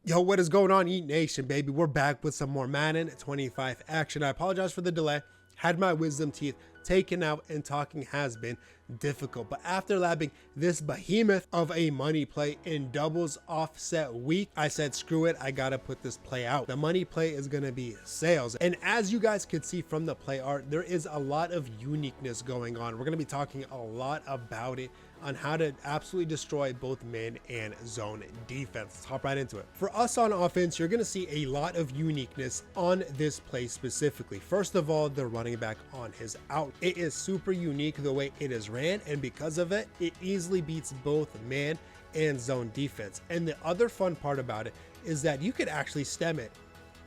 Yo, what is going on, Eat Nation, baby? We're back with some more Madden 25 action. I apologize for the delay. Had my wisdom teeth taken out and talking has been difficult. But after labbing this behemoth of a money play in doubles offset week, I said, screw it, I gotta put this play out. The money play is gonna be sales. And as you guys can see from the play art, there is a lot of uniqueness going on. We're gonna be talking a lot about it on how to absolutely destroy both man and zone defense. Let's hop right into it. For us on offense, you're going to see a lot of uniqueness on this play specifically. First of all, the running back on his out. It is super unique the way it is ran, and because of it, it easily beats both man and zone defense. And the other fun part about it is that you could actually stem it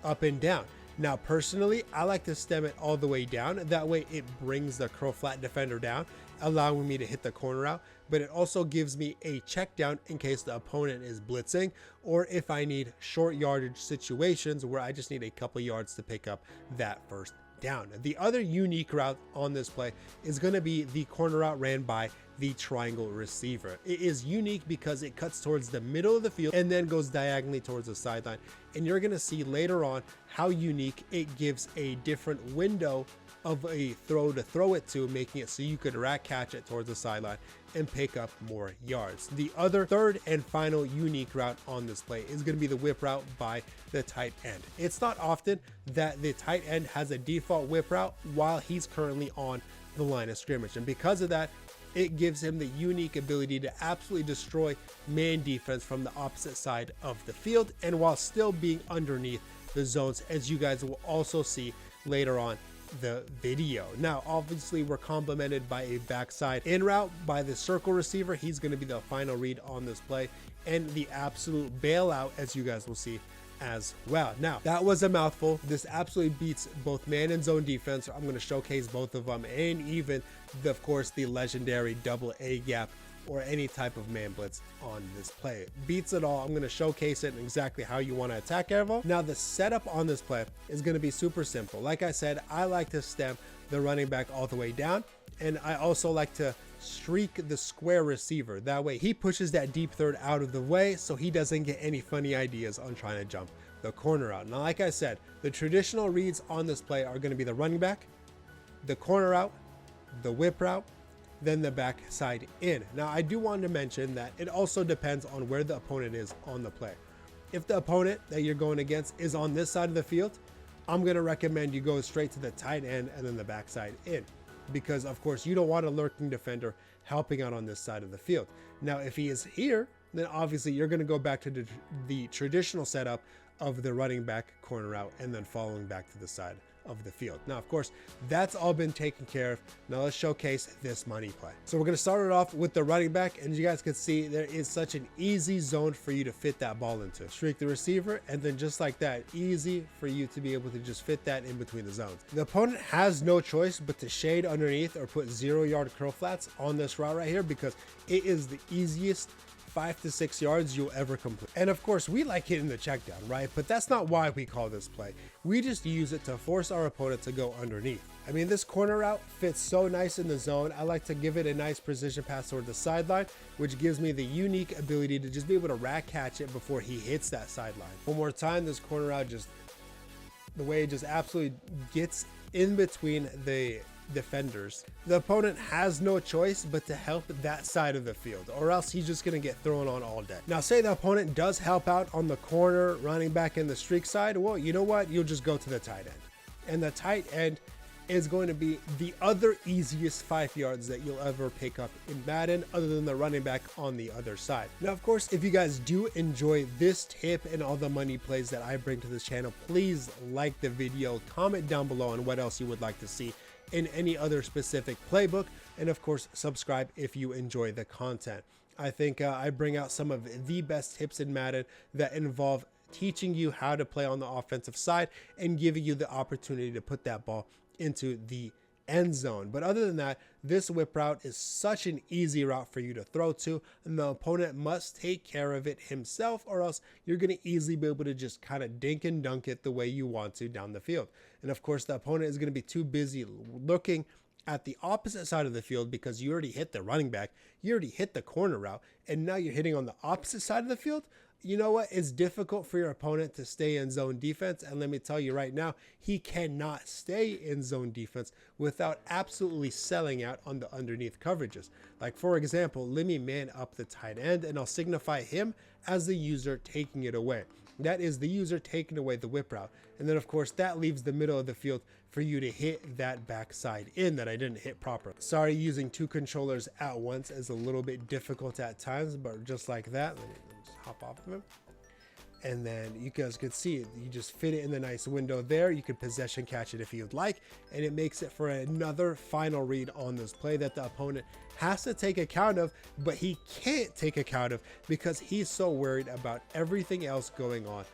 up and down. Now, personally, I like to stem it all the way down. That way it brings the curl flat defender down, allowing me to hit the corner out, but it also gives me a check down in case the opponent is blitzing, or if I need short yardage situations where I just need a couple yards to pick up that first down. The other unique route on this play is going to be the corner route ran by the triangle receiver. It is unique because it cuts towards the middle of the field and then goes diagonally towards the sideline. And you're going to see later on how unique it gives a different window of a throw to throw it to, making it so you could rack catch it towards the sideline and pick up more yards. The other third and final unique route on this play is going to be the whip route by the tight end. It's not often that the tight end has a default whip route while he's currently on the line of scrimmage, and because of that, it gives him the unique ability to absolutely destroy man defense from the opposite side of the field, and while still being underneath the zones, as you guys will also see later on the video. Now, obviously, we're complemented by a backside in route by the circle receiver. He's going to be the final read on this play, and the absolute bailout, as you guys will see as well. Now, that was a mouthful. This absolutely beats both man and zone defense. I'm going to showcase both of them, and even, of course, the legendary double A gap or any type of man blitz on this play. Beats it all. I'm going to showcase it and exactly how you want to attack everyone. Now, the setup on this play is going to be super simple. Like I said, I like to stem the running back all the way down, and I also like to streak the square receiver. That way he pushes that deep third out of the way so he doesn't get any funny ideas on trying to jump the corner out. Now, like I said, the traditional reads on this play are going to be the running back, the corner out, the whip route, then the backside in. Now, I do want to mention that it also depends on where the opponent is on the play. If the opponent that you're going against is on this side of the field, I'm going to recommend you go straight to the tight end and then the backside in, because of course you don't want a lurking defender helping out on this side of the field. Now, if he is here, then obviously you're going to go back to the traditional setup of the running back, corner out, and then following back to the side of the field. Now, of course, that's all been taken care of. Now let's showcase this money play. So we're going to start it off with the running back, and as you guys can see, there is such an easy zone for you to fit that ball into. Streak the receiver, and then just like that, easy for you to be able to just fit that in between the zones. The opponent has no choice but to shade underneath or put 0-yard curl flats on this route right here, because it is the easiest 5 to 6 yards you'll ever complete. And of course, we like hitting the check down, right? But that's not why we call this play. We just use it to force our opponent to go underneath. I mean, this corner route fits so nice in the zone. I like to give it a nice precision pass toward the sideline, which gives me the unique ability to just be able to rack catch it before he hits that sideline. One more time, this corner route, just the way it just absolutely gets in between the defenders. The opponent has no choice but to help that side of the field, or else he's just going to get thrown on all day. Now, say the opponent does help out on the corner, running back, in the streak side. Well, you know what? You'll just go to the tight end. And the tight end is going to be the other easiest 5 yards that you'll ever pick up in Madden, other than the running back on the other side. Now, of course, if you guys do enjoy this tip and all the money plays that I bring to this channel, please like the video, comment down below on what else you would like to see in any other specific playbook, and of course, subscribe if you enjoy the content. I think I bring out some of the best tips in Madden that involve teaching you how to play on the offensive side and giving you the opportunity to put that ball into the end zone. But other than that, this whip route is such an easy route for you to throw to, and the opponent must take care of it himself, or else you're going to easily be able to just kind of dink and dunk it the way you want to down the field. And of course, the opponent is going to be too busy looking at the opposite side of the field, because you already hit the running back, you already hit the corner route, and now you're hitting on the opposite side of the field. you know what? It's difficult for your opponent to stay in zone defense. And let me tell you right now, he cannot stay in zone defense without absolutely selling out on the underneath coverages. Like, for example, let me man up the tight end and I'll signify him as the user taking it away. That is the user taking away the whip route. And then, of course, that leaves the middle of the field for you to hit that backside in that I didn't hit properly. Sorry, using two controllers at once is a little bit difficult at times, but just like that, let me just hop off of him. And then you guys could see it. You just fit it in the nice window there. You could possession catch it if you'd like. And it makes it for another final read on this play that the opponent has to take account of, but he can't take account of because he's so worried about everything else going on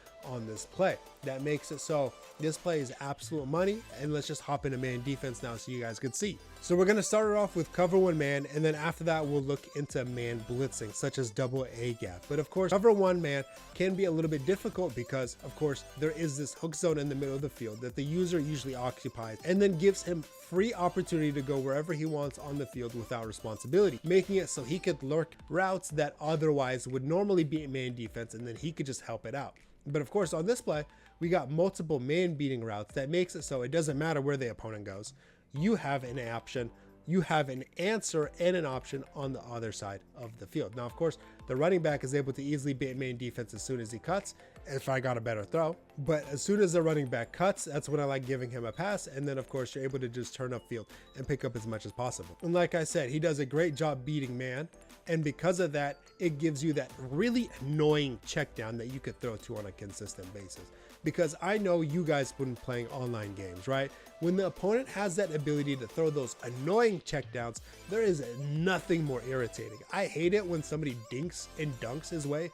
this play. That makes it so this play is absolute money. And let's just hop into man defense now so you guys can see. So we're going to start it off with cover one man, and then after that we'll look into man blitzing such as double A gap. But of course, cover one man can be a little bit difficult because of course there is this hook zone in the middle of the field that the user usually occupies and then gives him free opportunity to go wherever he wants on the field without responsibility, making it so he could lurk routes that otherwise would normally be man defense, and then he could just help it out. But of course, on this play, we got multiple man beating routes that makes it so it doesn't matter where the opponent goes. You have an option, you have an answer and an option on the other side of the field. Now, of course, the running back is able to easily beat man defense as soon as he cuts, if I got a better throw. But as soon as the running back cuts, that's when I like giving him a pass. And then, of course, you're able to just turn upfield and pick up as much as possible. And like I said, he does a great job beating man. And because of that, it gives you that really annoying check down that you could throw to on a consistent basis. Because I know you guys been playing online games, right? When the opponent has that ability to throw those annoying checkdowns, there is nothing more irritating. I hate it when somebody dinks and dunks his way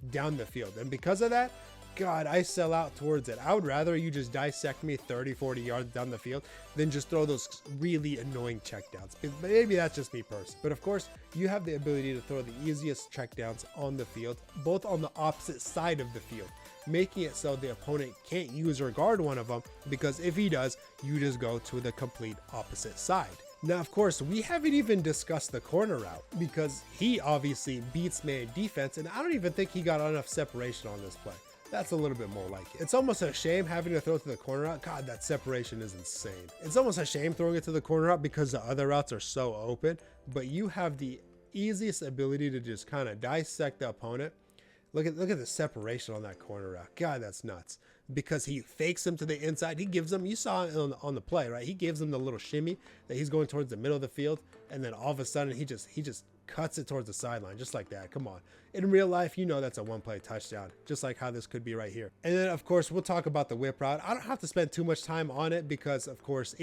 down the field. And because of that, God, I sell out towards it. I would rather you just dissect me 30, 40 yards down the field than just throw those really annoying checkdowns. Maybe that's just me personally. But of course, you have the ability to throw the easiest checkdowns on the field, both on the opposite side of the field, making it so the opponent can't use or guard one of them, because if he does, you just go to the complete opposite side. Now, of course, we haven't even discussed the corner route because he obviously beats man defense, and I don't even think he got enough separation on this play. That's a little bit more like it. It's almost a shame having to throw to the corner route. God, that separation is insane. It's almost a shame throwing it to the corner route because the other routes are so open, but you have the easiest ability to just kind of dissect the opponent. Look at the separation on that corner route. God, that's nuts. Because he fakes him to the inside. He gives him, you saw it on the play, right? He gives him the little shimmy that he's going towards the middle of the field, and then all of a sudden he just cuts it towards the sideline, just like that. Come on. In real life, you know that's a one-play touchdown, just like how this could be right here. And then, of course, we'll talk about the whip route. I don't have to spend too much time on it because, of course,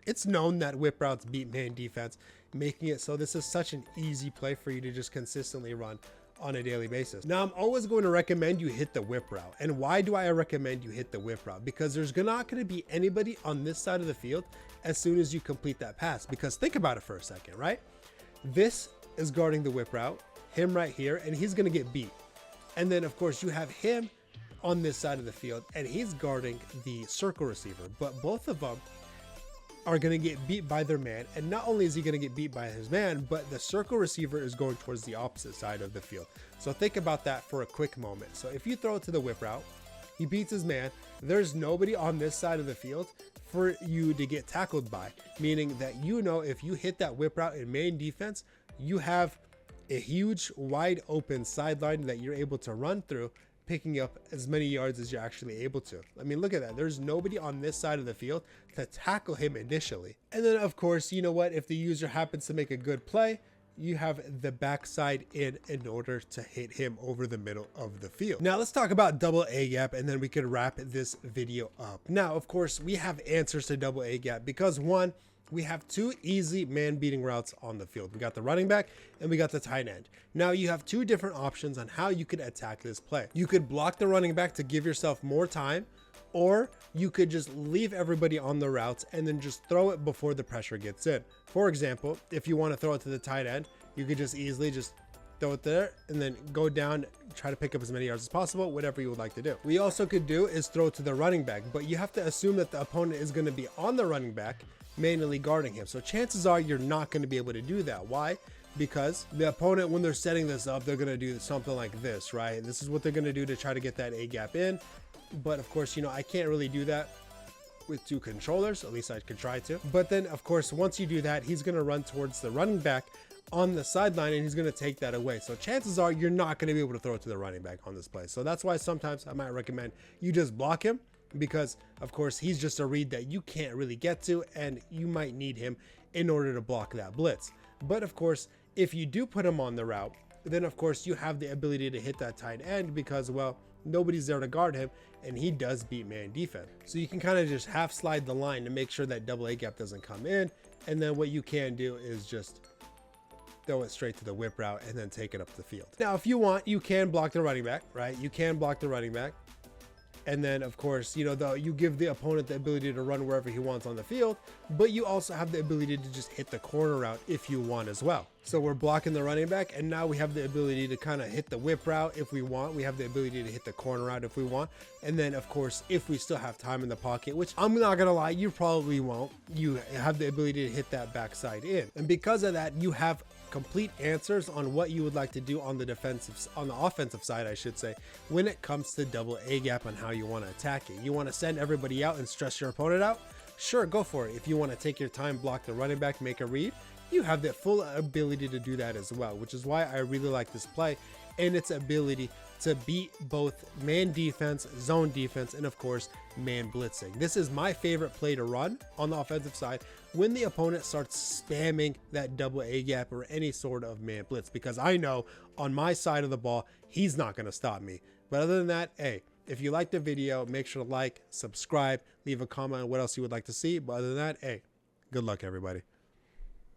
it's known that whip routes beat man defense, making it so this is such an easy play for you to just consistently run on a daily basis. Now, I'm always going to recommend you hit the whip route. And why do I recommend you hit the whip route? Because there's not going to be anybody on this side of the field as soon as you complete that pass. Because think about it for a second, right? This is guarding the whip route, him right here, and he's going to get beat. And then, of course, you have him on this side of the field, and he's guarding the circle receiver. But both of them are going to get beat by their man. And not only is he going to get beat by his man, but the circle receiver is going towards the opposite side of the field. So think about that for a quick moment. So if you throw it to the whip route, he beats his man, there's nobody on this side of the field for you to get tackled by, meaning that, you know, if you hit that whip route in main defense, you have a huge wide open sideline that you're able to run through, picking up as many yards as you're actually able to. I mean, look at that. There's nobody on this side of the field to tackle him initially. And then, of course, you know what? If the user happens to make a good play, you have the backside in order to hit him over the middle of the field. Now, let's talk about double A gap, and then we can wrap this video up. Now, of course, we have answers to double A gap because, one, we have two easy man beating routes on the field. We got the running back and we got the tight end. Now you have two different options on how you could attack this play. You could block the running back to give yourself more time, or you could just leave everybody on the routes and then just throw it before the pressure gets in. For example, if you want to throw it to the tight end, you could just easily just throw it there and then go down, try to pick up as many yards as possible, whatever you would like to do. We also could do is throw it to the running back, but you have to assume that the opponent is going to be on the running back, manually guarding him. So chances are you're not going to be able to do that. Why? because the opponent, when they're setting this up, they're going to do something like this, right? This is what they're going to do to try to get that A gap in. But of course, you know, I can't really do that with 2 controllers, at least I could try to. But then of course, once you do that, he's going to run towards the running back on the sideline and he's going to take that away. So chances are you're not going to be able to throw it to the running back on this play. So that's why sometimes I might recommend you just block him, because of course he's just a read that you can't really get to and you might need him in order to block that blitz. But of course, if you do put him on the route, then of course you have the ability to hit that tight end because, well, nobody's there to guard him and he does beat man defense. So you can kind of just half slide the line to make sure that double A gap doesn't come in. And then what you can do is just throw it straight to the whip route and then take it up the field. Now, if you want, you can block the running back, right? You can block the running back. And then of course, you know, though, you give the opponent the ability to run wherever he wants on the field, but you also have the ability to just hit the corner route if you want as well. So we're blocking the running back and now we have the ability to kind of hit the whip route if we want. We have the ability to hit the corner route if we want. And then of course, if we still have time in the pocket, which I'm not gonna lie, you probably won't, you have the ability to hit that backside in. And because of that, you have complete answers on what you would like to do on the offensive side, I should say, when it comes to double A gap and how you want to attack it. You want to send everybody out and stress your opponent out? Sure, go for it. If you want to take your time, block the running back, make a read, you have the full ability to do that as well, which is why I really like this play and its ability to beat both man defense, zone defense, and of course, man blitzing. This is my favorite play to run on the offensive side when the opponent starts spamming that double A gap or any sort of man blitz, because I know on my side of the ball, he's not going to stop me. But other than that, hey, if you liked the video, make sure to like, subscribe, leave a comment on what else you would like to see. But other than that, hey, good luck, everybody.